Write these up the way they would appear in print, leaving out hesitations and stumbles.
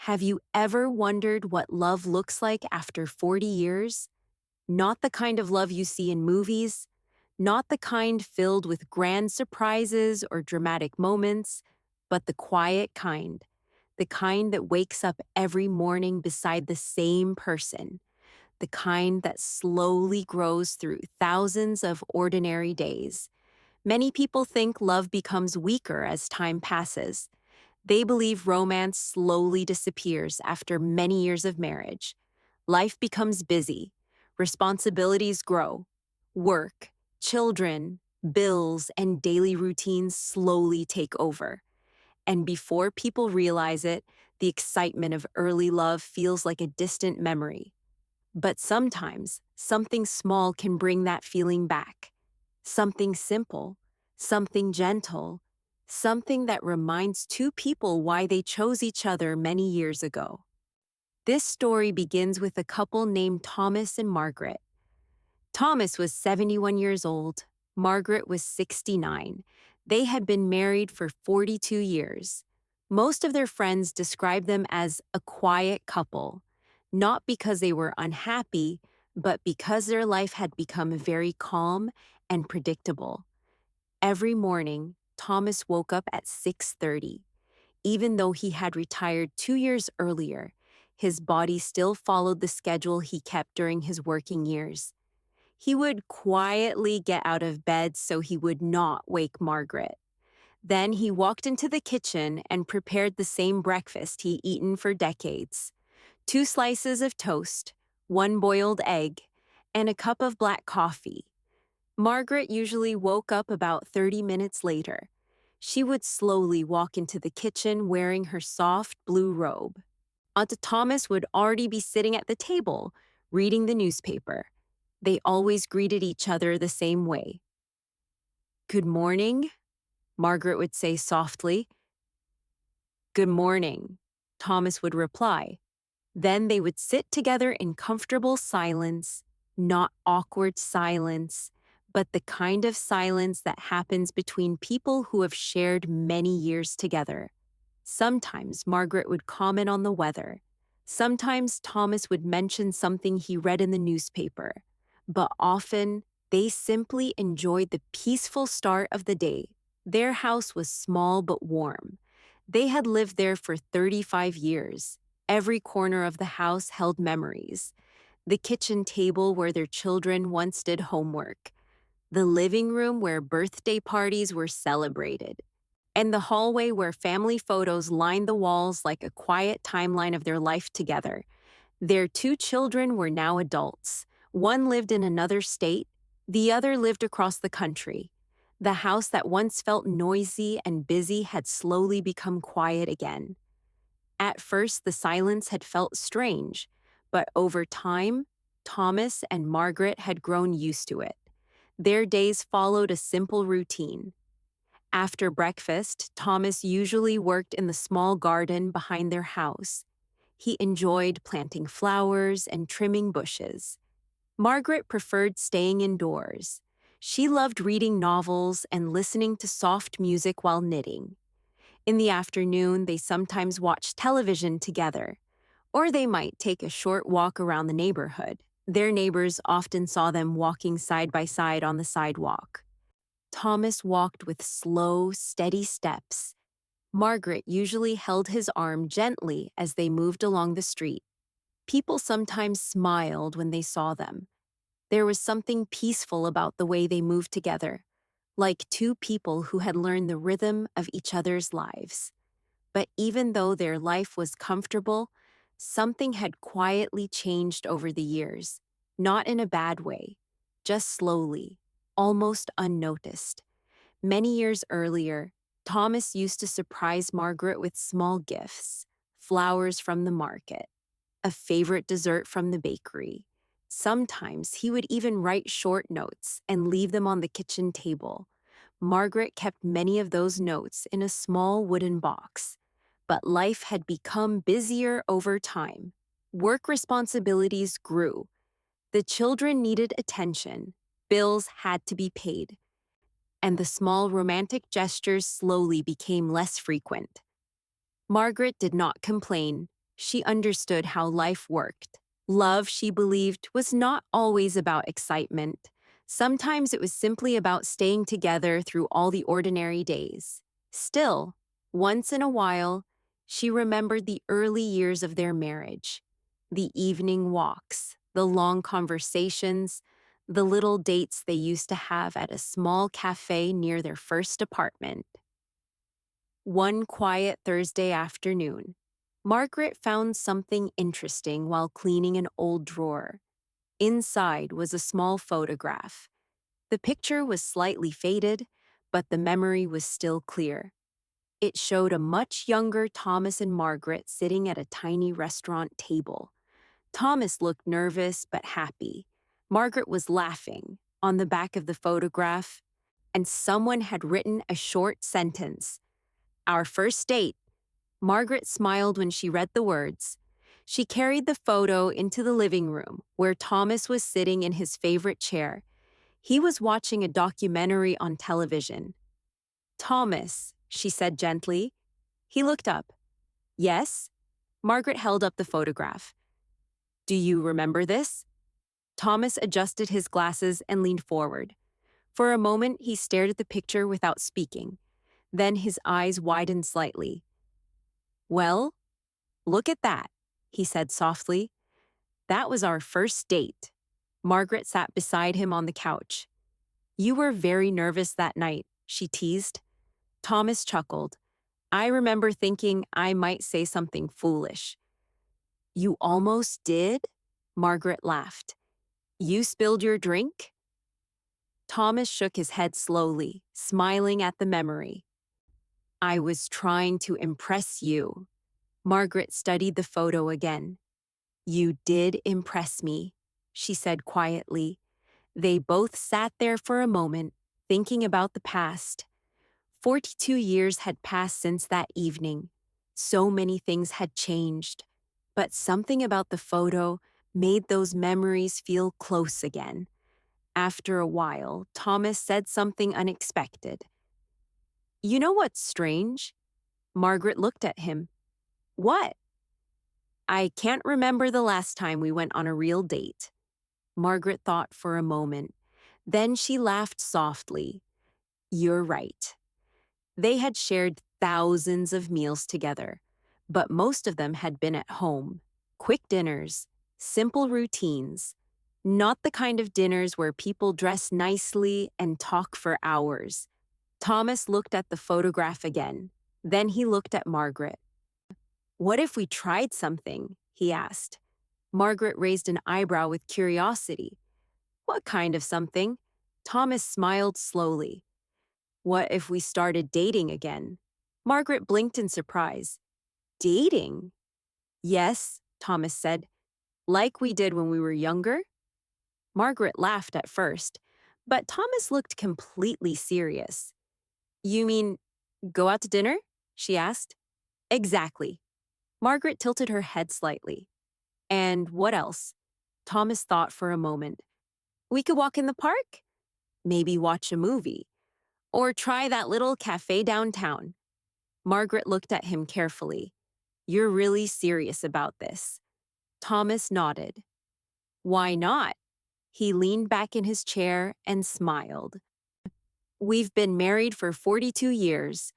Have you ever wondered what love looks like after 40 years? Not the kind of love you see in movies, not the kind filled with grand surprises or dramatic moments, but the quiet kind, the kind that wakes up every morning beside the same person, the kind that slowly grows through thousands of ordinary days. Many people think love becomes weaker as time passes. They believe romance slowly disappears after many years of marriage. Life becomes busy. Responsibilities grow. Work, children, bills, and daily routines slowly take over. And before people realize it, the excitement of early love feels like a distant memory. But sometimes, something small can bring that feeling back. Something simple, something gentle, something that reminds two people why they chose each other many years ago. This story begins with a couple named Thomas and Margaret. Thomas was 71 years old. Margaret was 69. They had been married for 42 years. Most of their friends described them as a quiet couple, not because they were unhappy, but because their life had become very calm and predictable. Every morning, Thomas woke up at 6:30. Even though he had retired 2 years earlier, his body still followed the schedule he kept during his working years. He would quietly get out of bed so he would not wake Margaret. Then he walked into the kitchen and prepared the same breakfast he'd eaten for decades: 2 slices of toast, 1 boiled egg, and a cup of black coffee. Margaret usually woke up about 30 minutes later. She would slowly walk into the kitchen wearing her soft blue robe. Aunt Thomas would already be sitting at the table, reading the newspaper. They always greeted each other the same way. "Good morning," Margaret would say softly. "Good morning," Thomas would reply. Then they would sit together in comfortable silence, not awkward silence, but the kind of silence that happens between people who have shared many years together. Sometimes Margaret would comment on the weather. Sometimes Thomas would mention something he read in the newspaper. But often, they simply enjoyed the peaceful start of the day. Their house was small but warm. They had lived there for 35 years. Every corner of the house held memories. The kitchen table where their children once did homework. The living room where birthday parties were celebrated. And the hallway where family photos lined the walls like a quiet timeline of their life together. Their 2 children were now adults. One lived in another state, the other lived across the country. The house that once felt noisy and busy had slowly become quiet again. At first, the silence had felt strange, but over time, Thomas and Margaret had grown used to it. Their days followed a simple routine. After breakfast, Thomas usually worked in the small garden behind their house. He enjoyed planting flowers and trimming bushes. Margaret preferred staying indoors. She loved reading novels and listening to soft music while knitting. In the afternoon, they sometimes watched television together, or they might take a short walk around the neighborhood. Their neighbors often saw them walking side by side on the sidewalk. Thomas walked with slow, steady steps. Margaret usually held his arm gently as they moved along the street. People sometimes smiled when they saw them. There was something peaceful about the way they moved together, like two people who had learned the rhythm of each other's lives. But even though their life was comfortable, something had quietly changed over the years, not in a bad way, just slowly, almost unnoticed. Many years earlier, Thomas used to surprise Margaret with small gifts: flowers from the market, a favorite dessert from the bakery. Sometimes he would even write short notes and leave them on the kitchen table. Margaret kept many of those notes in a small wooden box. But life had become busier over time. Work responsibilities grew. The children needed attention. Bills had to be paid. And the small romantic gestures slowly became less frequent. Margaret did not complain. She understood how life worked. Love, she believed, was not always about excitement. Sometimes it was simply about staying together through all the ordinary days. Still, once in a while, she remembered the early years of their marriage, the evening walks, the long conversations, the little dates they used to have at a small cafe near their first apartment. One quiet Thursday afternoon, Margaret found something interesting while cleaning an old drawer. Inside was a small photograph. The picture was slightly faded, but the memory was still clear. It showed a much younger Thomas and Margaret sitting at a tiny restaurant table. Thomas looked nervous but happy. Margaret was laughing. On the back of the photograph, and someone had written a short sentence. Our first date. Margaret smiled when she read the words. She carried the photo into the living room, where Thomas was sitting in his favorite chair. He was watching a documentary on television. Thomas, she said gently. He looked up. Yes? Margaret held up the photograph. Do you remember this? Thomas adjusted his glasses and leaned forward. For a moment, he stared at the picture without speaking. Then his eyes widened slightly. Well, look at that, he said softly. That was our first date. Margaret sat beside him on the couch. You were very nervous that night, she teased. Thomas chuckled. I remember thinking I might say something foolish. You almost did? Margaret laughed. You spilled your drink? Thomas shook his head slowly, smiling at the memory. I was trying to impress you. Margaret studied the photo again. You did impress me, she said quietly. They both sat there for a moment, thinking about the past. 42 years had passed since that evening. So many things had changed. But something about the photo made those memories feel close again. After a while, Thomas said something unexpected. You know what's strange? Margaret looked at him. What? I can't remember the last time we went on a real date. Margaret thought for a moment. Then she laughed softly. You're right. They had shared thousands of meals together, but most of them had been at home. Quick dinners, simple routines, not the kind of dinners where people dress nicely and talk for hours. Thomas looked at the photograph again. Then he looked at Margaret. What if we tried something? He asked. Margaret raised an eyebrow with curiosity. What kind of something? Thomas smiled slowly. What if we started dating again? Margaret blinked in surprise. Dating? Yes, Thomas said. Like we did when we were younger? Margaret laughed at first, but Thomas looked completely serious. You mean go out to dinner? She asked. Exactly. Margaret tilted her head slightly. And what else? Thomas thought for a moment. We could walk in the park? Maybe watch a movie. Or try that little cafe downtown. Margaret looked at him carefully. You're really serious about this. Thomas nodded. Why not? He leaned back in his chair and smiled. We've been married for 42 years,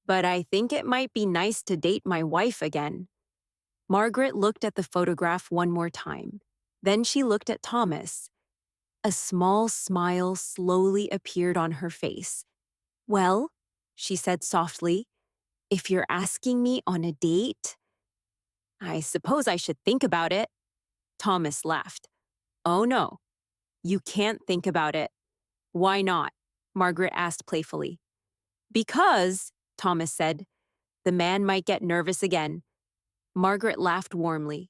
but I think it might be nice to date my wife again. Margaret looked at the photograph one more time. Then she looked at Thomas. A small smile slowly appeared on her face. Well, she said softly, if you're asking me on a date, I suppose I should think about it. Thomas laughed. Oh no, you can't think about it. Why not? Margaret asked playfully. Because, Thomas said, the man might get nervous again. Margaret laughed warmly.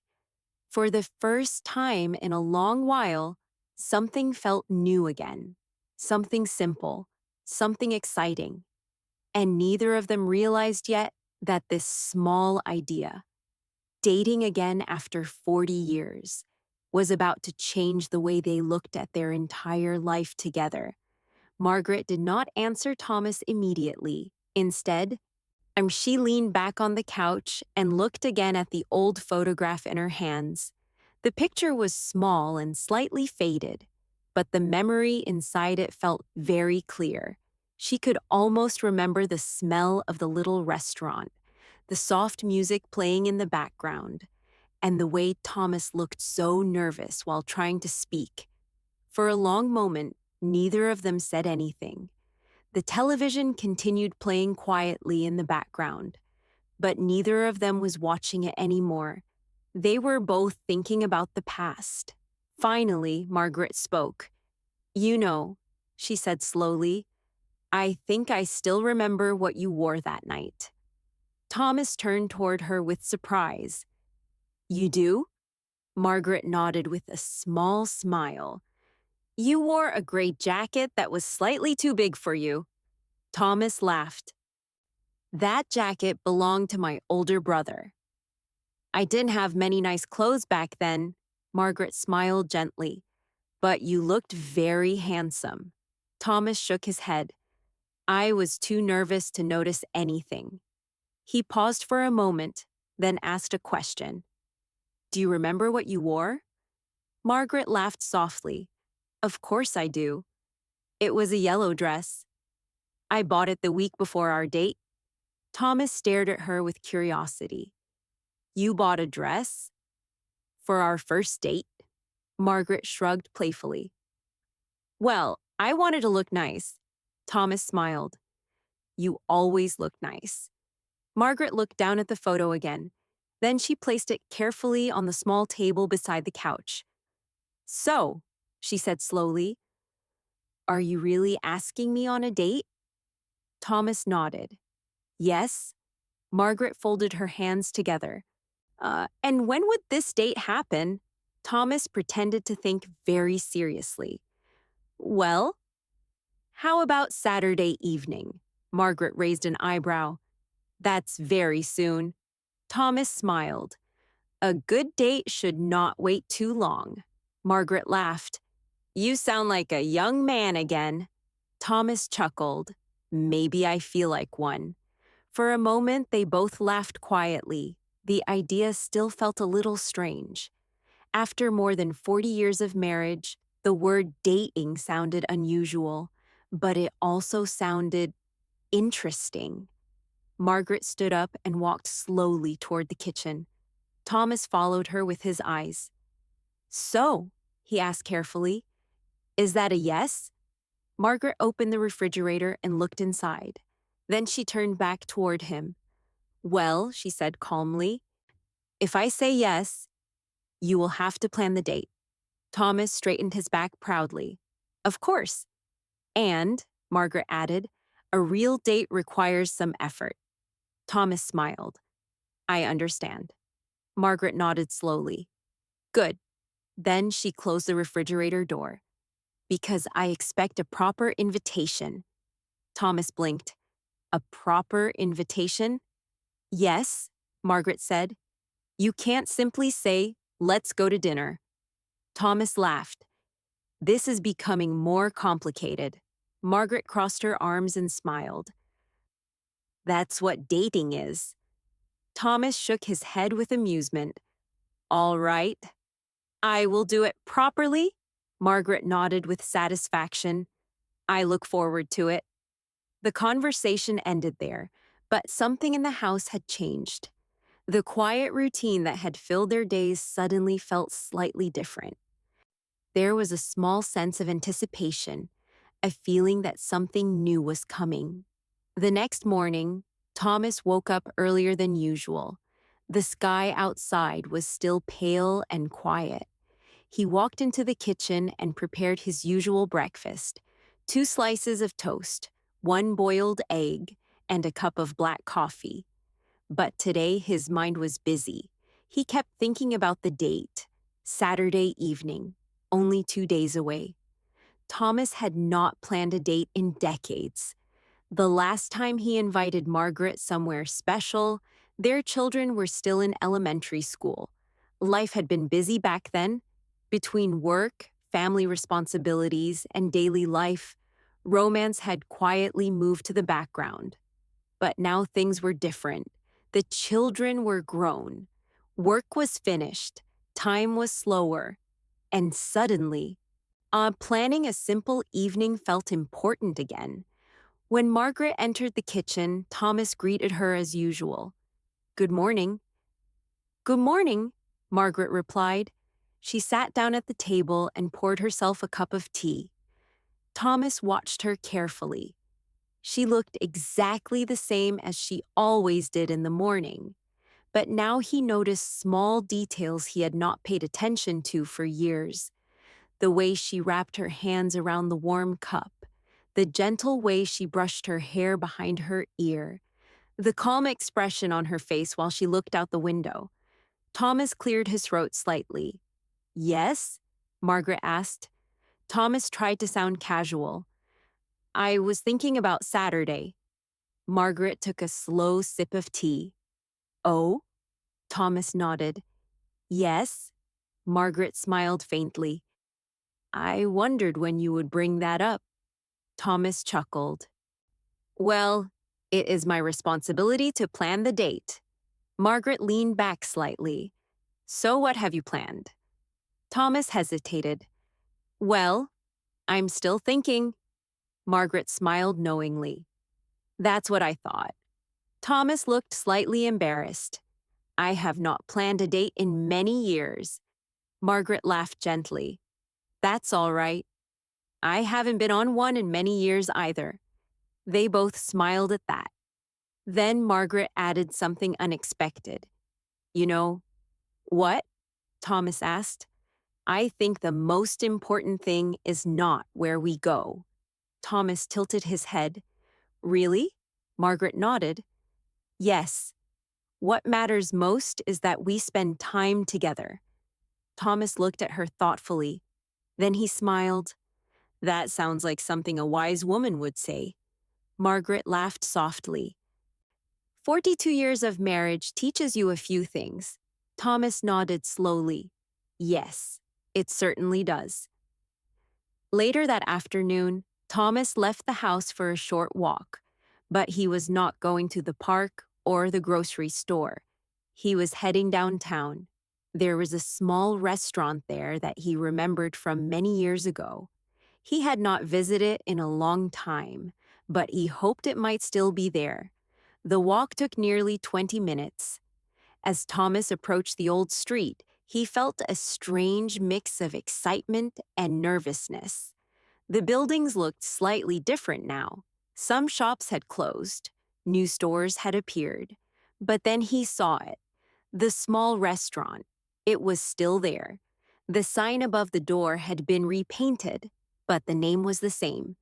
For the first time in a long while, something felt new again. Something simple, something exciting. And neither of them realized yet that this small idea, dating again after 40 years, was about to change the way they looked at their entire life together. Margaret did not answer Thomas immediately. Instead, She leaned back on the couch and looked again at the old photograph in her hands. The picture was small and slightly faded, but the memory inside it felt very clear. She could almost remember the smell of the little restaurant, the soft music playing in the background, and the way Thomas looked so nervous while trying to speak. For a long moment, neither of them said anything. The television continued playing quietly in the background, but neither of them was watching it anymore. They were both thinking about the past. Finally, Margaret spoke. "You know," she said slowly, "I think I still remember what you wore that night." Thomas turned toward her with surprise. "You do?" Margaret nodded with a small smile. "You wore a gray jacket that was slightly too big for you." Thomas laughed. "That jacket belonged to my older brother." "I didn't have many nice clothes back then." Margaret smiled gently. "But you looked very handsome." Thomas shook his head. "I was too nervous to notice anything." He paused for a moment, then asked a question. "Do you remember what you wore?" Margaret laughed softly. "Of course I do. It was a yellow dress. I bought it the week before our date." Thomas stared at her with curiosity. "You bought a dress? For our first date?" Margaret shrugged playfully. "Well, I wanted to look nice." Thomas smiled. "You always look nice." Margaret looked down at the photo again. Then she placed it carefully on the small table beside the couch. "So," she said slowly, "are you really asking me on a date?" Thomas nodded. "Yes." Margaret folded her hands together. And when would this date happen?" Thomas pretended to think very seriously. "Well, how about Saturday evening?" Margaret raised an eyebrow. "That's very soon." Thomas smiled. "A good date should not wait too long." Margaret laughed. "You sound like a young man again." Thomas chuckled. "Maybe I feel like one." For a moment, they both laughed quietly. The idea still felt a little strange. After more than 40 years of marriage, the word dating sounded unusual, but it also sounded interesting. Margaret stood up and walked slowly toward the kitchen. Thomas followed her with his eyes. "So," he asked carefully, "is that a yes?" Margaret opened the refrigerator and looked inside. Then she turned back toward him. "Well," she said calmly, "if I say yes, you will have to plan the date." Thomas straightened his back proudly. "Of course." "And," Margaret added, "a real date requires some effort." Thomas smiled. "I understand." Margaret nodded slowly. "Good." Then she closed the refrigerator door. "Because I expect a proper invitation." Thomas blinked. "A proper invitation?" "Yes," Margaret said. "You can't simply say, 'Let's go to dinner.'" Thomas laughed. "This is becoming more complicated." Margaret crossed her arms and smiled. "That's what dating is." Thomas shook his head with amusement. "All right. I will do it properly." Margaret nodded with satisfaction. "I look forward to it." The conversation ended there, but something in the house had changed. The quiet routine that had filled their days suddenly felt slightly different. There was a small sense of anticipation, a feeling that something new was coming. The next morning, Thomas woke up earlier than usual. The sky outside was still pale and quiet. He walked into the kitchen and prepared his usual breakfast: 2 slices of toast, 1 boiled egg, and a cup of black coffee. But today his mind was busy. He kept thinking about the date, Saturday evening, only 2 days away. Thomas had not planned a date in decades. The last time he invited Margaret somewhere special, their children were still in elementary school. Life had been busy back then. Between work, family responsibilities, and daily life, romance had quietly moved to the background. But now things were different. The children were grown. Work was finished. Time was slower. And suddenly, planning a simple evening felt important again. When Margaret entered the kitchen, Thomas greeted her as usual. Good morning. Good morning, Margaret replied. She sat down at the table and poured herself a cup of tea. Thomas watched her carefully. She looked exactly the same as she always did in the morning, but now he noticed small details he had not paid attention to for years. The way she wrapped her hands around the warm cup, the gentle way she brushed her hair behind her ear, the calm expression on her face while she looked out the window. Thomas cleared his throat slightly. Yes? Margaret asked. Thomas tried to sound casual. I was thinking about Saturday. Margaret took a slow sip of tea. Oh? Thomas nodded. Yes? Margaret smiled faintly. I wondered when you would bring that up. Thomas chuckled. Well, it is my responsibility to plan the date. Margaret leaned back slightly. So what have you planned? Thomas hesitated. Well, I'm still thinking. Margaret smiled knowingly. That's what I thought. Thomas looked slightly embarrassed. I have not planned a date in many years. Margaret laughed gently. That's all right. I haven't been on one in many years either. They both smiled at that. Then Margaret added something unexpected. You know, what? Thomas asked. I think the most important thing is not where we go. Thomas tilted his head. Really? Margaret nodded. Yes. What matters most is that we spend time together. Thomas looked at her thoughtfully. Then he smiled. That sounds like something a wise woman would say. Margaret laughed softly. 42 years of marriage teaches you a few things. Thomas nodded slowly. Yes, it certainly does. Later that afternoon, Thomas left the house for a short walk, but he was not going to the park or the grocery store. He was heading downtown. There was a small restaurant there that he remembered from many years ago. He had not visited in a long time, but he hoped it might still be there. The walk took nearly 20 minutes. As Thomas approached the old street, he felt a strange mix of excitement and nervousness. The buildings looked slightly different now. Some shops had closed. New stores had appeared. But then he saw it. The small restaurant. It was still there. The sign above the door had been repainted, but the name was the same.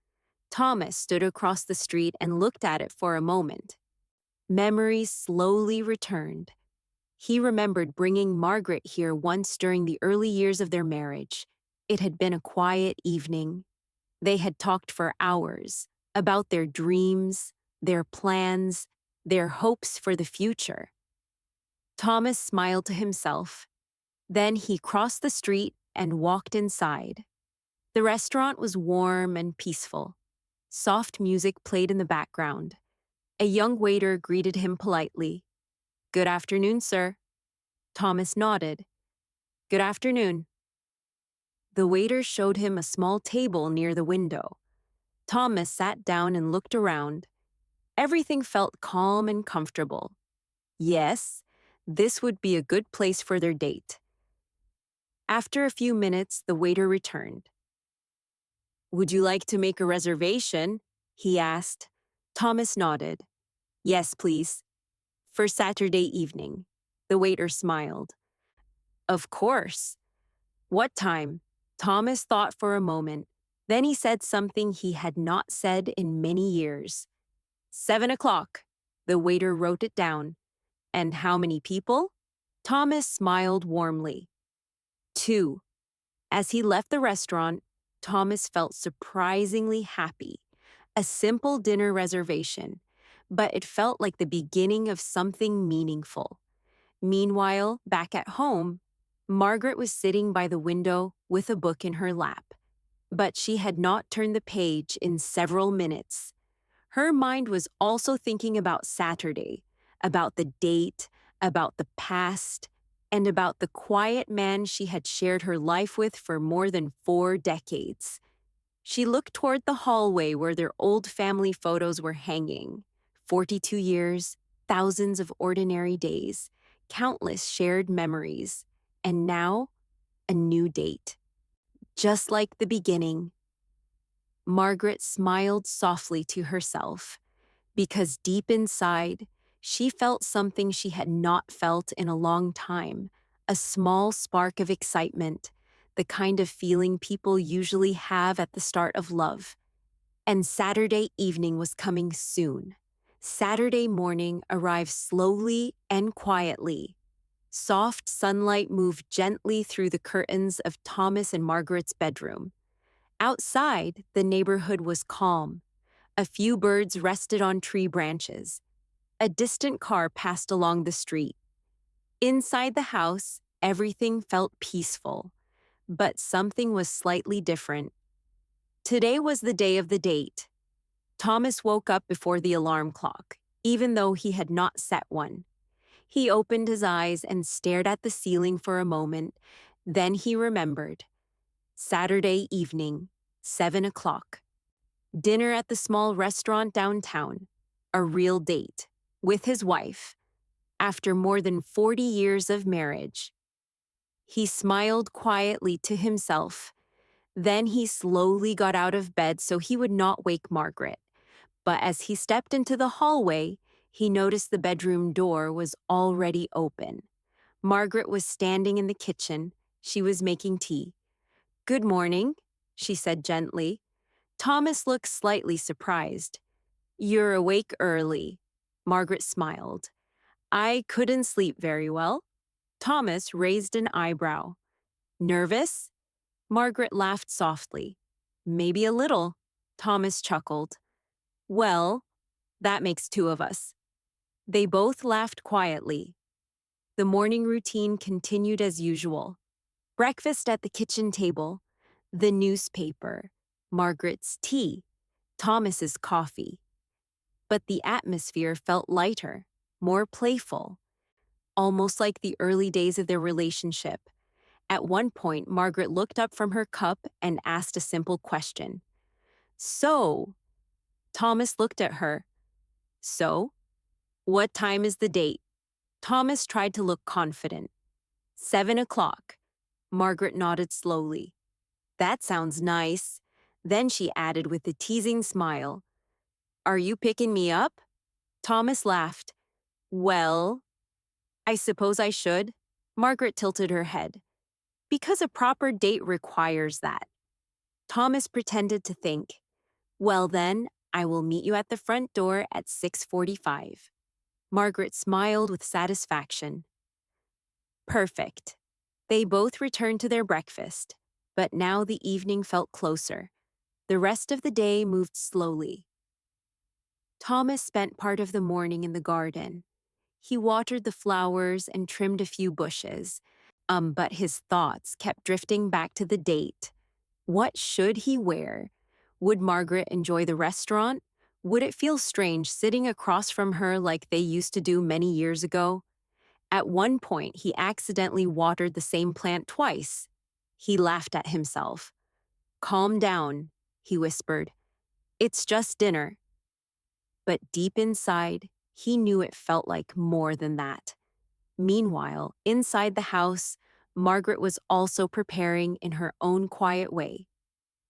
Thomas stood across the street and looked at it for a moment. Memories slowly returned. He remembered bringing Margaret here once during the early years of their marriage. It had been a quiet evening. They had talked for hours about their dreams, their plans, their hopes for the future. Thomas smiled to himself. Then he crossed the street and walked inside. The restaurant was warm and peaceful. Soft music played in the background. A young waiter greeted him politely. Good afternoon, sir. Thomas nodded. Good afternoon. The waiter showed him a small table near the window. Thomas sat down and looked around. Everything felt calm and comfortable. Yes, this would be a good place for their date. After a few minutes, the waiter returned. Would you like to make a reservation? He asked. Thomas nodded. Yes, please. For Saturday evening. The waiter smiled. Of course. What time? Thomas thought for a moment. Then he said something he had not said in many years. 7 o'clock. The waiter wrote it down. And how many people? Thomas smiled warmly. 2. As he left the restaurant, Thomas felt surprisingly happy. A simple dinner reservation, but it felt like the beginning of something meaningful. Meanwhile, back at home, Margaret was sitting by the window with a book in her lap, but she had not turned the page in several minutes. Her mind was also thinking about Saturday, about the date, about the past, and about the quiet man she had shared her life with for more than 4 decades. She looked toward the hallway where their old family photos were hanging. 42 years, thousands of ordinary days, countless shared memories, and now a new date. Just like the beginning, Margaret smiled softly to herself because deep inside, she felt something she had not felt in a long time, a small spark of excitement, the kind of feeling people usually have at the start of love. And Saturday evening was coming soon. Saturday morning arrived slowly and quietly. Soft sunlight moved gently through the curtains of Thomas and Margaret's bedroom. Outside, the neighborhood was calm. A few birds rested on tree branches. A distant car passed along the street. Inside the house, everything felt peaceful, but something was slightly different. Today was the day of the date. Thomas woke up before the alarm clock, even though he had not set one. He opened his eyes and stared at the ceiling for a moment. Then he remembered. Saturday evening, 7 o'clock. Dinner at the small restaurant downtown. A real date. With his wife. After more than 40 years of marriage. He smiled quietly to himself. Then he slowly got out of bed so he would not wake Margaret. But as he stepped into the hallway, he noticed the bedroom door was already open. Margaret was standing in the kitchen. She was making tea. "Good morning," she said gently. Thomas looked slightly surprised. "You're awake early." Margaret smiled. "I couldn't sleep very well." Thomas raised an eyebrow. "Nervous?" Margaret laughed softly. "Maybe a little." Thomas chuckled. "Well, that makes two of us." They both laughed quietly. The morning routine continued as usual. Breakfast at the kitchen table, the newspaper, Margaret's tea, Thomas's coffee. But the atmosphere felt lighter, more playful, almost like the early days of their relationship. At one point, Margaret looked up from her cup and asked a simple question. "So?" Thomas looked at her. "So? What time is the date?" Thomas tried to look confident. 7 o'clock. Margaret nodded slowly. "That sounds nice." Then she added with a teasing smile, "Are you picking me up?" Thomas laughed. "Well, I suppose I should." Margaret tilted her head. "Because a proper date requires that." Thomas pretended to think. "Well then, I will meet you at the front door at 6:45. Margaret smiled with satisfaction. Perfect. They both returned to their breakfast, but now the evening felt closer. The rest of the day moved slowly. Thomas spent part of the morning in the garden. He watered the flowers and trimmed a few bushes, but his thoughts kept drifting back to the date. What should he wear? Would Margaret enjoy the restaurant? Would it feel strange sitting across from her like they used to do many years ago? At one point, he accidentally watered the same plant twice. He laughed at himself. "Calm down," he whispered. "It's just dinner." But deep inside, he knew it felt like more than that. Meanwhile, inside the house, Margaret was also preparing in her own quiet way.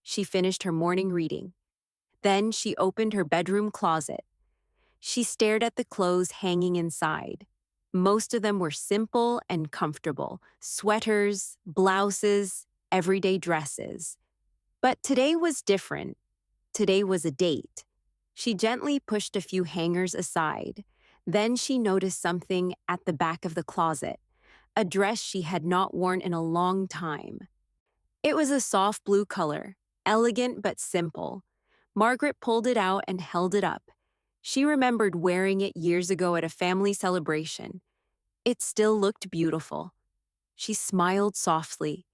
She finished her morning reading. Then she opened her bedroom closet. She stared at the clothes hanging inside. Most of them were simple and comfortable: sweaters, blouses, everyday dresses. But today was different. Today was a date. She gently pushed a few hangers aside. Then she noticed something at the back of the closet, a dress she had not worn in a long time. It was a soft blue color, elegant but simple. Margaret pulled it out and held it up. She remembered wearing it years ago at a family celebration. It still looked beautiful. She smiled softly.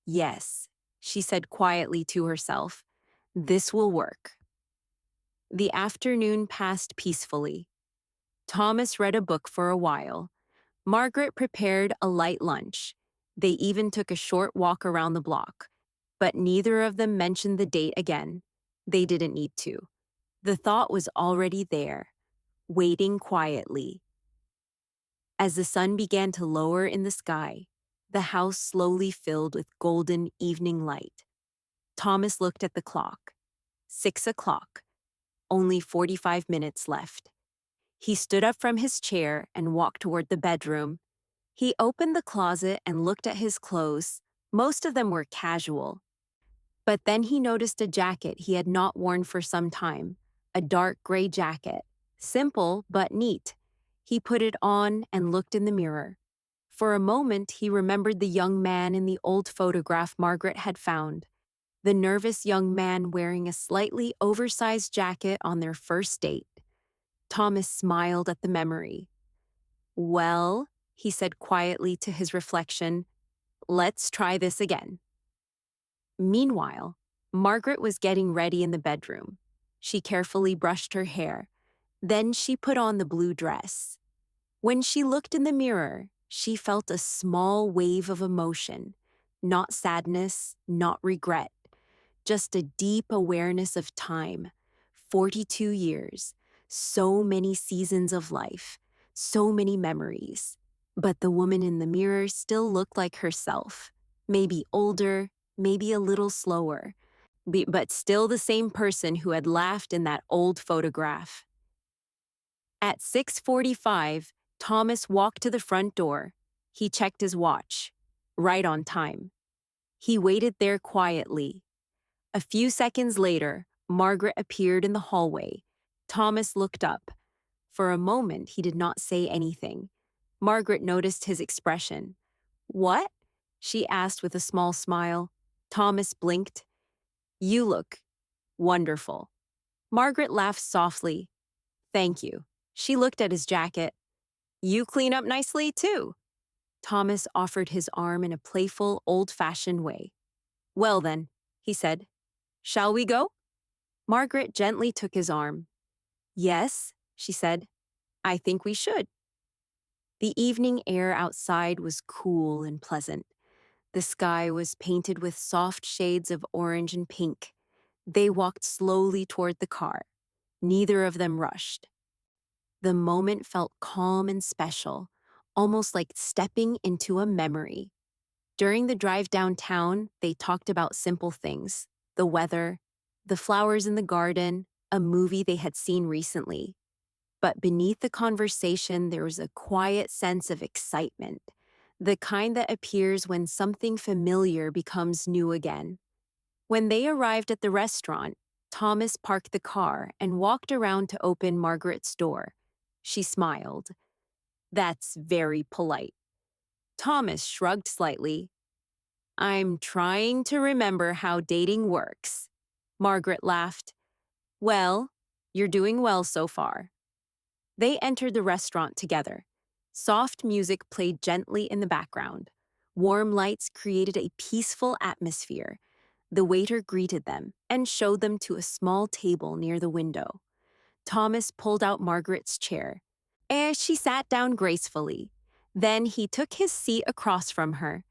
"Yes," she said quietly to herself, "this will work." The afternoon passed peacefully. Thomas read a book for a while. Margaret prepared a light lunch. They even took a short walk around the block. But neither of them mentioned the date again. They didn't need to. The thought was already there, waiting quietly. As the sun began to lower in the sky, the house slowly filled with golden evening light. Thomas looked at the clock. 6 o'clock. Only 45 minutes left. He stood up from his chair and walked toward the bedroom. He opened the closet and looked at his clothes. Most of them were casual. But then he noticed a jacket he had not worn for some time, a dark gray jacket, simple but neat. He put it on and looked in the mirror. For a moment, he remembered the young man in the old photograph Margaret had found, the nervous young man wearing a slightly oversized jacket on their first date. Thomas smiled at the memory. "Well," he said quietly to his reflection, "let's try this again." Meanwhile, Margaret was getting ready in the bedroom. She carefully brushed her hair. Then she put on the blue dress. When she looked in the mirror, she felt a small wave of emotion, not sadness, not regret, just a deep awareness of time. 42 years, so many seasons of life, so many memories. But the woman in the mirror still looked like herself, maybe older, maybe a little slower, but still the same person who had laughed in that old photograph. At 6:45, Thomas walked to the front door. He checked his watch. Right on time. He waited there quietly. A few seconds later, Margaret appeared in the hallway. Thomas looked up. For a moment, he did not say anything. Margaret noticed his expression. "What?" she asked with a small smile. Thomas blinked. "You look wonderful." Margaret laughed softly. "Thank you." She looked at his jacket. "You clean up nicely, too." Thomas offered his arm in a playful, old-fashioned way. "Well then," he said, "shall we go?" Margaret gently took his arm. "Yes," she said, "I think we should." The evening air outside was cool and pleasant. The sky was painted with soft shades of orange and pink. They walked slowly toward the car. Neither of them rushed. The moment felt calm and special, almost like stepping into a memory. During the drive downtown, they talked about simple things: the weather, the flowers in the garden, a movie they had seen recently. But beneath the conversation, there was a quiet sense of excitement, the kind that appears when something familiar becomes new again. When they arrived at the restaurant, Thomas parked the car and walked around to open Margaret's door. She smiled. "That's very polite." Thomas shrugged slightly. "I'm trying to remember how dating works." Margaret laughed. "Well, you're doing well so far." They entered the restaurant together. Soft music played gently in the background. Warm lights created a peaceful atmosphere. The waiter greeted them and showed them to a small table near the window. Thomas pulled out Margaret's chair, and she sat down gracefully. Then he took his seat across from her.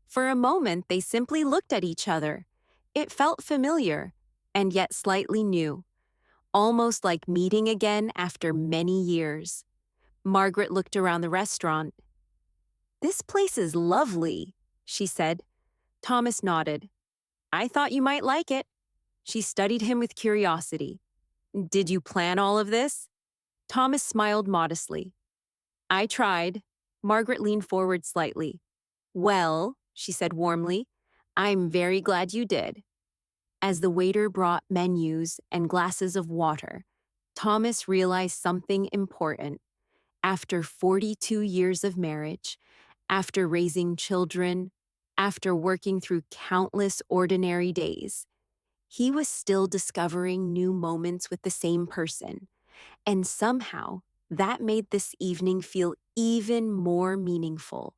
For a moment, they simply looked at each other. It felt familiar, and yet slightly new, almost like meeting again after many years. Margaret looked around the restaurant. "This place is lovely," she said. Thomas nodded. "I thought you might like it." She studied him with curiosity. "Did you plan all of this?" Thomas smiled modestly. "I tried." Margaret leaned forward slightly. "Well," she said warmly, "I'm very glad you did." As the waiter brought menus and glasses of water, Thomas realized something important. After 42 years of marriage, after raising children, after working through countless ordinary days, he was still discovering new moments with the same person. And somehow, that made this evening feel even more meaningful.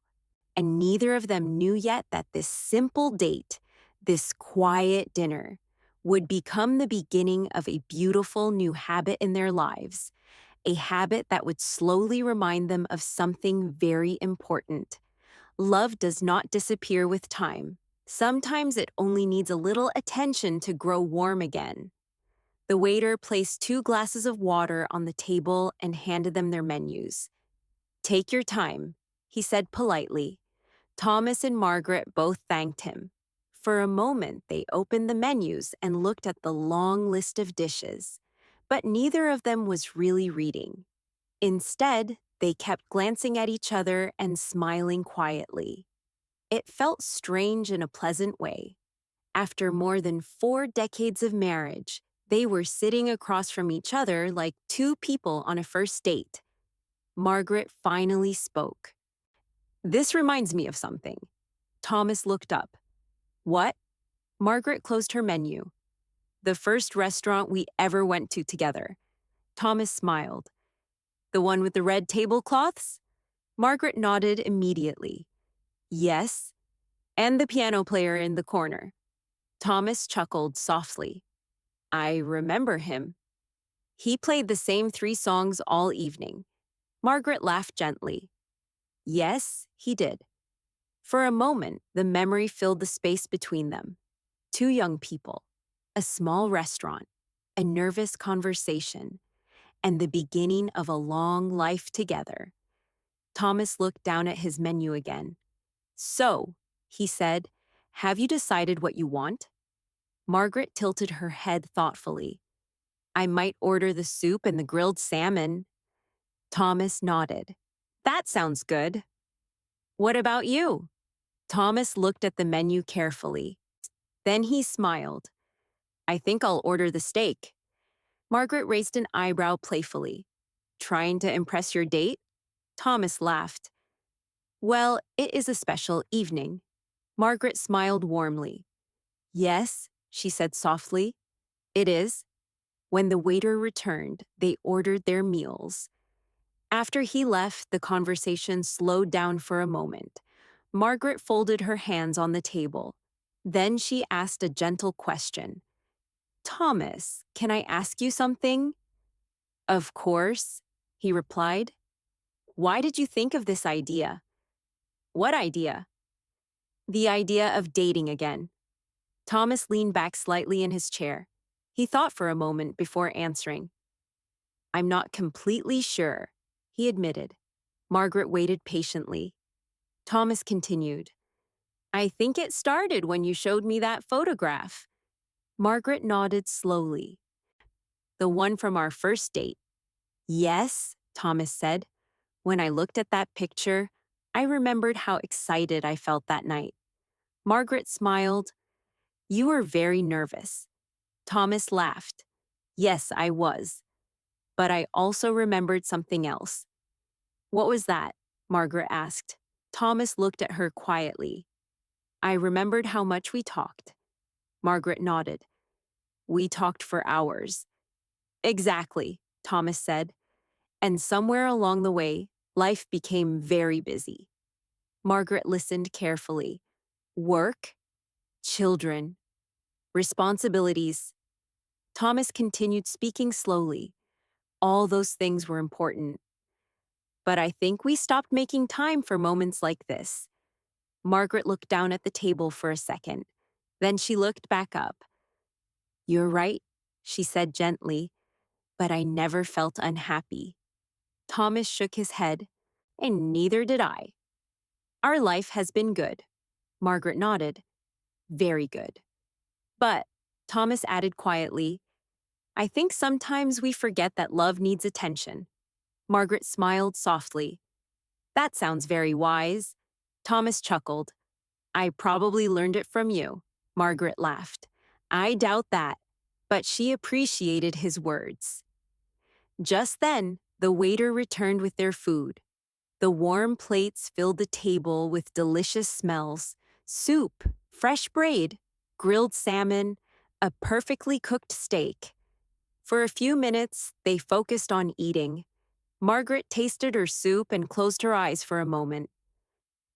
And neither of them knew yet that this simple date, this quiet dinner, would become the beginning of a beautiful new habit in their lives, a habit that would slowly remind them of something very important. Love does not disappear with time. Sometimes it only needs a little attention to grow warm again. The waiter placed 2 glasses of water on the table and handed them their menus. "Take your time," he said politely. Thomas and Margaret both thanked him. For a moment, they opened the menus and looked at the long list of dishes. But neither of them was really reading. Instead, they kept glancing at each other and smiling quietly. It felt strange in a pleasant way. After more than 4 decades of marriage, they were sitting across from each other like two people on a first date. Margaret finally spoke. "This reminds me of something." Thomas looked up. "What?" Margaret closed her menu. "The first restaurant we ever went to together." Thomas smiled. "The one with the red tablecloths?" Margaret nodded immediately. "Yes, and the piano player in the corner." Thomas chuckled softly. "I remember him. He played the same 3 songs all evening." Margaret laughed gently. "Yes, he did." For a moment, the memory filled the space between them. 2 young people, a small restaurant, a nervous conversation, and the beginning of a long life together. Thomas looked down at his menu again. "So," he said, "have you decided what you want?" Margaret tilted her head thoughtfully. "I might order the soup and the grilled salmon." Thomas nodded. "That sounds good." "What about you?" Thomas looked at the menu carefully. Then he smiled. "I think I'll order the steak." Margaret raised an eyebrow playfully. "Trying to impress your date?" Thomas laughed. "Well, it is a special evening." Margaret smiled warmly. "Yes," she said softly, "it is." When the waiter returned, they ordered their meals. After he left, the conversation slowed down for a moment. Margaret folded her hands on the table. Then she asked a gentle question. "Thomas, can I ask you something?" "Of course," he replied. "Why did you think of this idea?" "What idea?" "The idea of dating again." Thomas leaned back slightly in his chair. He thought for a moment before answering. "I'm not completely sure," he admitted. Margaret waited patiently. Thomas continued. "I think it started when you showed me that photograph." Margaret nodded slowly. "The one from our first date." "Yes," Thomas said. "When I looked at that picture, I remembered how excited I felt that night." Margaret smiled. "You were very nervous." Thomas laughed. "Yes, I was. But I also remembered something else." "What was that?" Margaret asked. Thomas looked at her quietly. "I remembered how much we talked." Margaret nodded. "We talked for hours." "Exactly," Thomas said. "And somewhere along the way, life became very busy." Margaret listened carefully. Work, children, responsibilities. Thomas continued speaking slowly. All those things were important. But I think we stopped making time for moments like this. Margaret looked down at the table for a second. Then she looked back up. "You're right," she said gently, "but I never felt unhappy." Thomas shook his head, and neither did I. "Our life has been good." Margaret nodded. "Very good." "But," Thomas added quietly, "I think sometimes we forget that love needs attention." Margaret smiled softly. "That sounds very wise." Thomas chuckled. "I probably learned it from you." Margaret laughed. "I doubt that." But she appreciated his words. Just then, the waiter returned with their food. The warm plates filled the table with delicious smells: soup, fresh braid, grilled salmon, a perfectly cooked steak. For a few minutes, they focused on eating. Margaret tasted her soup and closed her eyes for a moment.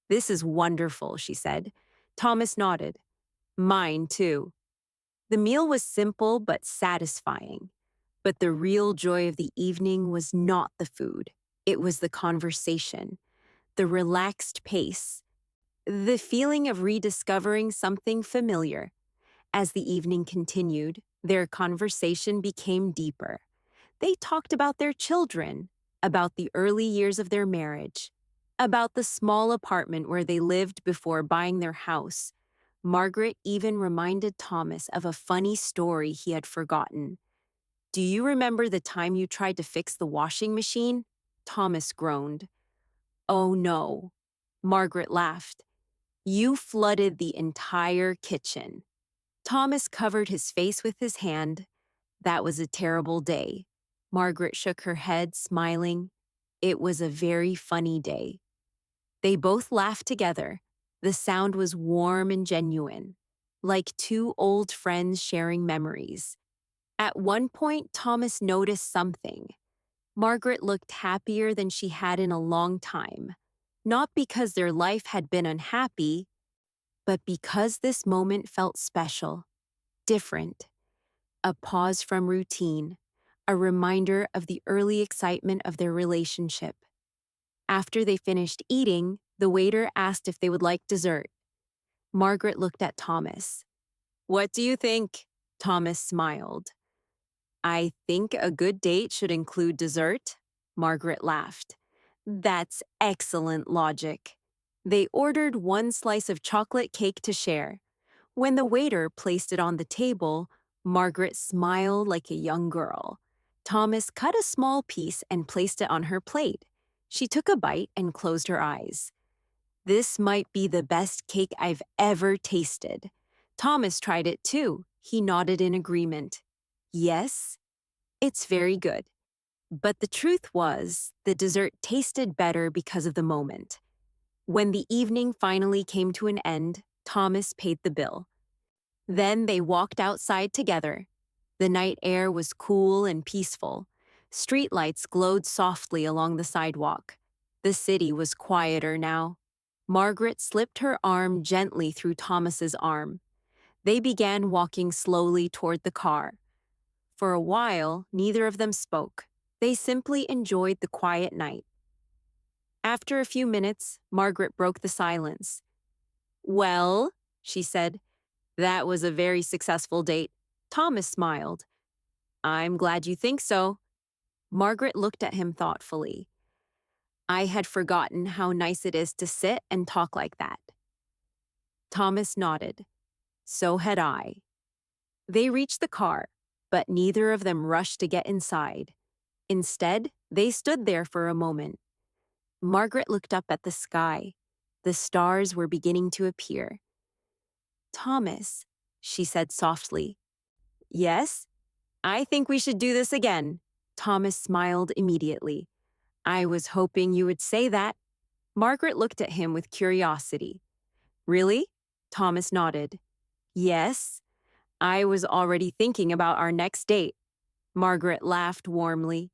"This is wonderful," she said. Thomas nodded. "Mine, too." The meal was simple but satisfying. But the real joy of the evening was not the food. It was the conversation, the relaxed pace, the feeling of rediscovering something familiar. As the evening continued, their conversation became deeper. They talked about their children, about the early years of their marriage, about the small apartment where they lived before buying their house. Margaret even reminded Thomas of a funny story he had forgotten. "Do you remember the time you tried to fix the washing machine?" Thomas groaned. "Oh no." Margaret laughed. "You flooded the entire kitchen." Thomas covered his face with his hand. "That was a terrible day." Margaret shook her head, smiling. "It was a very funny day." They both laughed together. The sound was warm and genuine, like two old friends sharing memories. At one point, Thomas noticed something. Margaret looked happier than she had in a long time, not because their life had been unhappy, but because this moment felt special, different, a pause from routine, a reminder of the early excitement of their relationship. After they finished eating, the waiter asked if they would like dessert. Margaret looked at Thomas. "What do you think?" Thomas smiled. "I think a good date should include dessert." Margaret laughed. "That's excellent logic." They ordered one slice of chocolate cake to share. When the waiter placed it on the table, Margaret smiled like a young girl. Thomas cut a small piece and placed it on her plate. She took a bite and closed her eyes. "This might be the best cake I've ever tasted." Thomas tried it too. He nodded in agreement. "Yes, it's very good." But the truth was, the dessert tasted better because of the moment. When the evening finally came to an end, Thomas paid the bill. Then they walked outside together. The night air was cool and peaceful. Streetlights glowed softly along the sidewalk. The city was quieter now. Margaret slipped her arm gently through Thomas's arm. They began walking slowly toward the car. For a while, neither of them spoke. They simply enjoyed the quiet night. After a few minutes, Margaret broke the silence. "Well," she said, "that was a very successful date." Thomas smiled. "I'm glad you think so." Margaret looked at him thoughtfully. "I had forgotten how nice it is to sit and talk like that." Thomas nodded. "So had I." They reached the car, but neither of them rushed to get inside. Instead, they stood there for a moment. Margaret looked up at the sky. The stars were beginning to appear. "Thomas," she said softly. "Yes? I think we should do this again." Thomas smiled immediately. "I was hoping you would say that." Margaret looked at him with curiosity. "Really?" Thomas nodded. "Yes. I was already thinking about our next date." Margaret laughed warmly.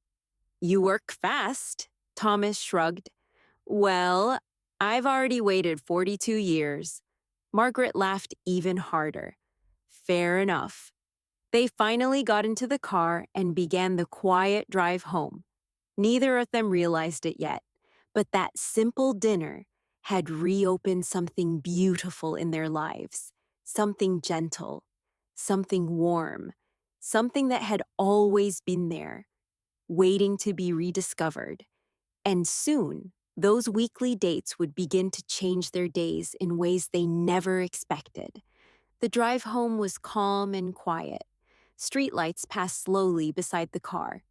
"You work fast." Thomas shrugged. "Well, I've already waited 42 years. Margaret laughed even harder. "Fair enough." They finally got into the car and began the quiet drive home. Neither of them realized it yet, but that simple dinner had reopened something beautiful in their lives, something gentle, something warm, something that had always been there, waiting to be rediscovered. And soon, those weekly dates would begin to change their days in ways they never expected. The drive home was calm and quiet. Streetlights passed slowly beside the car.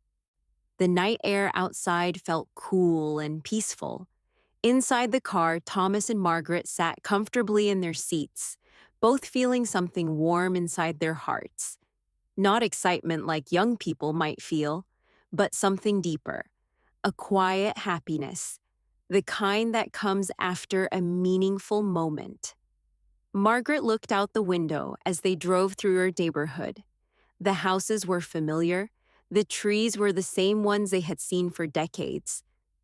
The night air outside felt cool and peaceful. Inside the car, Thomas and Margaret sat comfortably in their seats, both feeling something warm inside their hearts. Not excitement like young people might feel, but something deeper, a quiet happiness, the kind that comes after a meaningful moment. Margaret looked out the window as they drove through her neighborhood. The houses were familiar. The trees were the same ones they had seen for decades.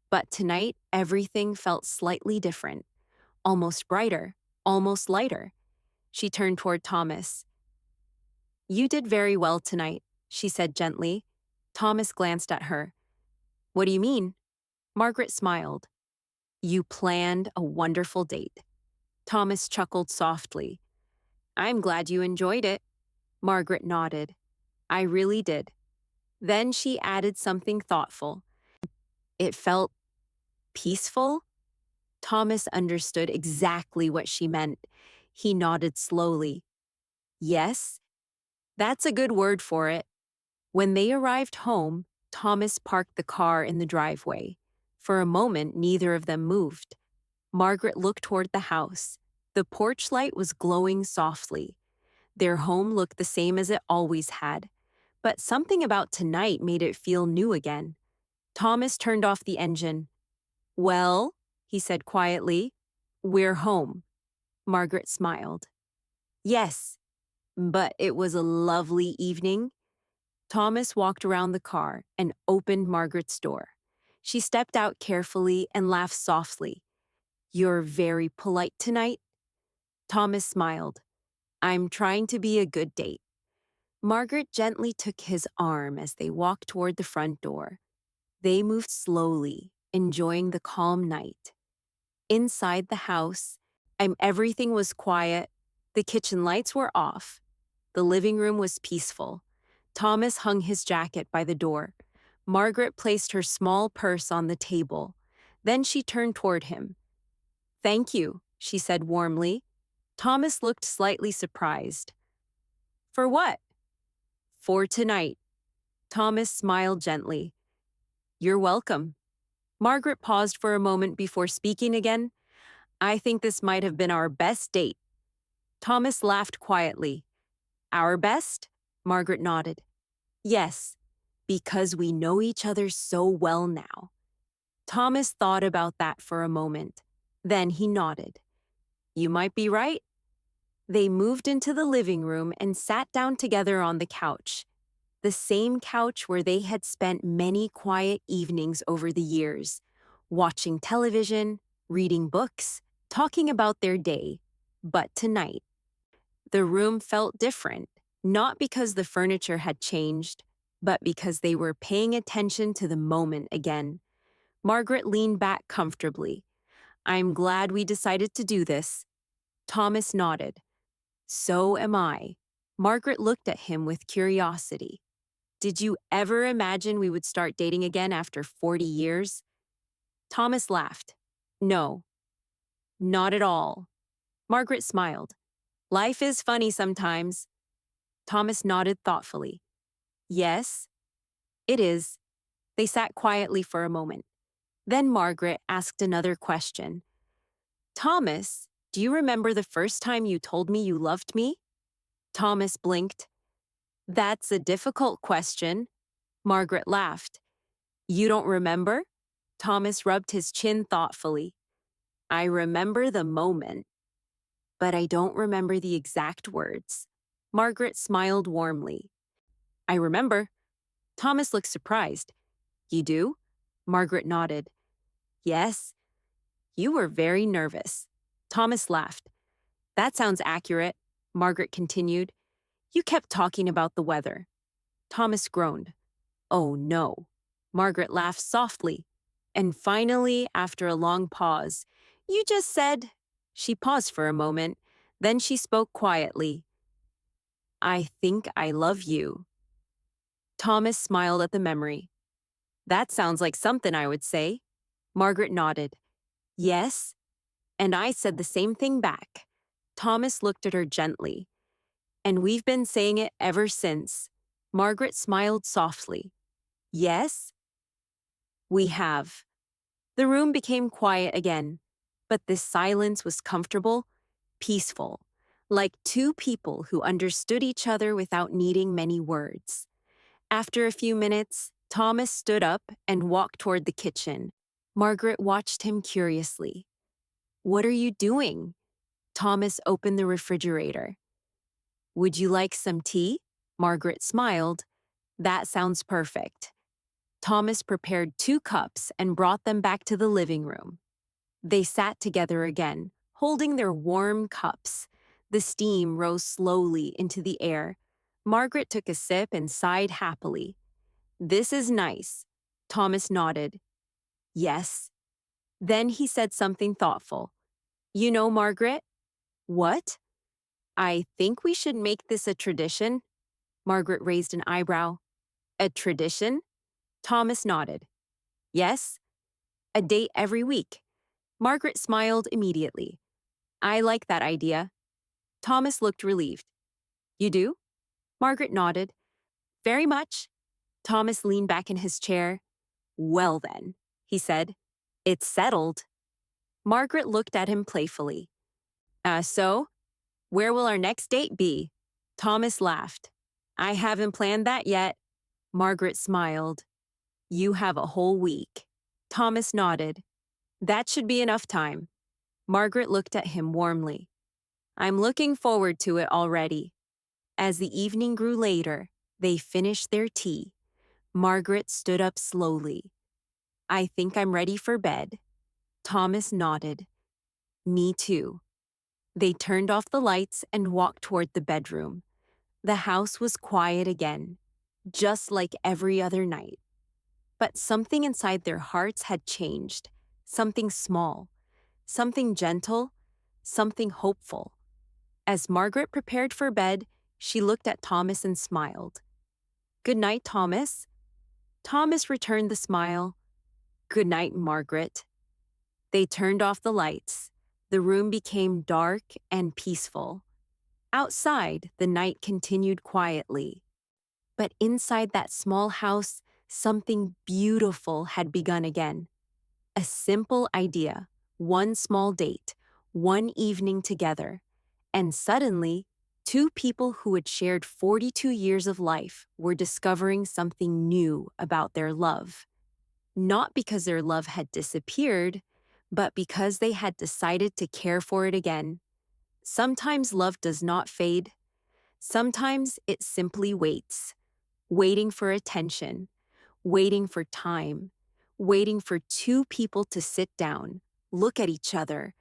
But tonight, everything felt slightly different, almost brighter, almost lighter. She turned toward Thomas. You did very well tonight, she said gently. Thomas glanced at her. What do you mean? Margaret smiled. You planned a wonderful date. Thomas chuckled softly. I'm glad you enjoyed it. Margaret nodded. I really did. Then she added something thoughtful. It felt peaceful. Thomas understood exactly what she meant. He nodded slowly. Yes, that's a good word for it. When they arrived home, Thomas parked the car in the driveway. For a moment, neither of them moved. Margaret looked toward the house. The porch light was glowing softly. Their home looked the same as it always had, but something about tonight made it feel new again. Thomas turned off the engine. Well, he said quietly, we're home. Margaret smiled. Yes, but it was a lovely evening. Thomas walked around the car and opened Margaret's door. She stepped out carefully and laughed softly. You're very polite tonight. Thomas smiled. I'm trying to be a good date. Margaret gently took his arm as they walked toward the front door. They moved slowly, enjoying the calm night. Inside the house, everything was quiet. The kitchen lights were off. The living room was peaceful. Thomas hung his jacket by the door. Margaret placed her small purse on the table. Then she turned toward him. Thank you, she said warmly. Thomas looked slightly surprised. For what? For tonight. Thomas smiled gently. You're welcome. Margaret paused for a moment before speaking again. I think this might have been our best date. Thomas laughed quietly. Our best? Margaret nodded. Yes, because we know each other so well now. Thomas thought about that for a moment. Then he nodded. You might be right. They moved into the living room and sat down together on the couch, the same couch where they had spent many quiet evenings over the years, watching television, reading books, talking about their day. But tonight, the room felt different, not because the furniture had changed, but because they were paying attention to the moment again. Margaret leaned back comfortably. I'm glad we decided to do this. Thomas nodded. So am I. Margaret looked at him with curiosity. Did you ever imagine we would start dating again after 40 years? Thomas laughed. No, not at all. Margaret smiled. Life is funny sometimes. Thomas nodded thoughtfully. Yes, it is. They sat quietly for a moment. Then Margaret asked another question. Thomas, do you remember the first time you told me you loved me? Thomas blinked. That's a difficult question. Margaret laughed. You don't remember? Thomas rubbed his chin thoughtfully. I remember the moment, but I don't remember the exact words. Margaret smiled warmly. I remember. Thomas looked surprised. You do? Margaret nodded. Yes. You were very nervous. Thomas laughed. That sounds accurate, Margaret continued. You kept talking about the weather. Thomas groaned. Oh, no. Margaret laughed softly. And finally, after a long pause, you just said... She paused for a moment. Then she spoke quietly. I think I love you. Thomas smiled at the memory. That sounds like something I would say. Margaret nodded. Yes, and I said the same thing back. Thomas looked at her gently. And we've been saying it ever since. Margaret smiled softly. Yes? We have. The room became quiet again, but this silence was comfortable, peaceful, like two people who understood each other without needing many words. After a few minutes, Thomas stood up and walked toward the kitchen. Margaret watched him curiously. What are you doing? Thomas opened the refrigerator. Would you like some tea? Margaret smiled. That sounds perfect. Thomas prepared 2 cups and brought them back to the living room. They sat together again, holding their warm cups. The steam rose slowly into the air. Margaret took a sip and sighed happily. This is nice. Thomas nodded. Yes. Then he said something thoughtful. You know, Margaret? What? I think we should make this a tradition. Margaret raised an eyebrow. A tradition? Thomas nodded. Yes, a date every week. Margaret smiled immediately. I like that idea. Thomas looked relieved. You do? Margaret nodded. Very much. Thomas leaned back in his chair. Well then, he said. It's settled. Margaret looked at him playfully. So? Where will our next date be? Thomas laughed. I haven't planned that yet. Margaret smiled. You have a whole week. Thomas nodded. That should be enough time. Margaret looked at him warmly. I'm looking forward to it already. As the evening grew later, they finished their tea. Margaret stood up slowly. I think I'm ready for bed. Thomas nodded. Me too. They turned off the lights and walked toward the bedroom. The house was quiet again, just like every other night. But something inside their hearts had changed. Something small, something gentle, something hopeful. As Margaret prepared for bed, she looked at Thomas and smiled. Good night, Thomas. Thomas returned the smile. Good night, Margaret. They turned off the lights. The room became dark and peaceful. Outside, the night continued quietly. But inside that small house, something beautiful had begun again. A simple idea, one small date, one evening together. And suddenly, two people who had shared 42 years of life were discovering something new about their love. Not because their love had disappeared, but because they had decided to care for it again. Sometimes love does not fade. Sometimes it simply waits, waiting for attention, waiting for time, waiting for two people to sit down, look at each other,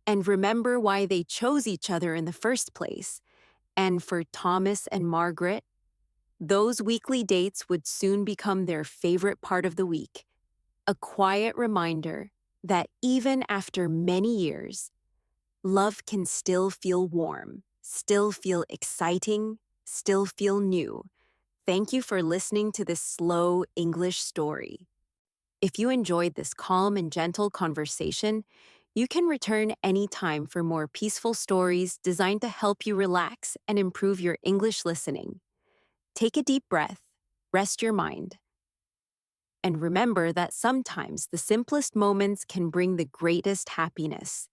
and remember why they chose each other in the first place. And for Thomas and Margaret, those weekly dates would soon become their favorite part of the week. A quiet reminder that even after many years, love can still feel warm, still feel exciting, still feel new. Thank you for listening to this slow English story. If you enjoyed this calm and gentle conversation, you can return anytime for more peaceful stories designed to help you relax and improve your English listening. Take a deep breath, rest your mind, and remember that sometimes the simplest moments can bring the greatest happiness.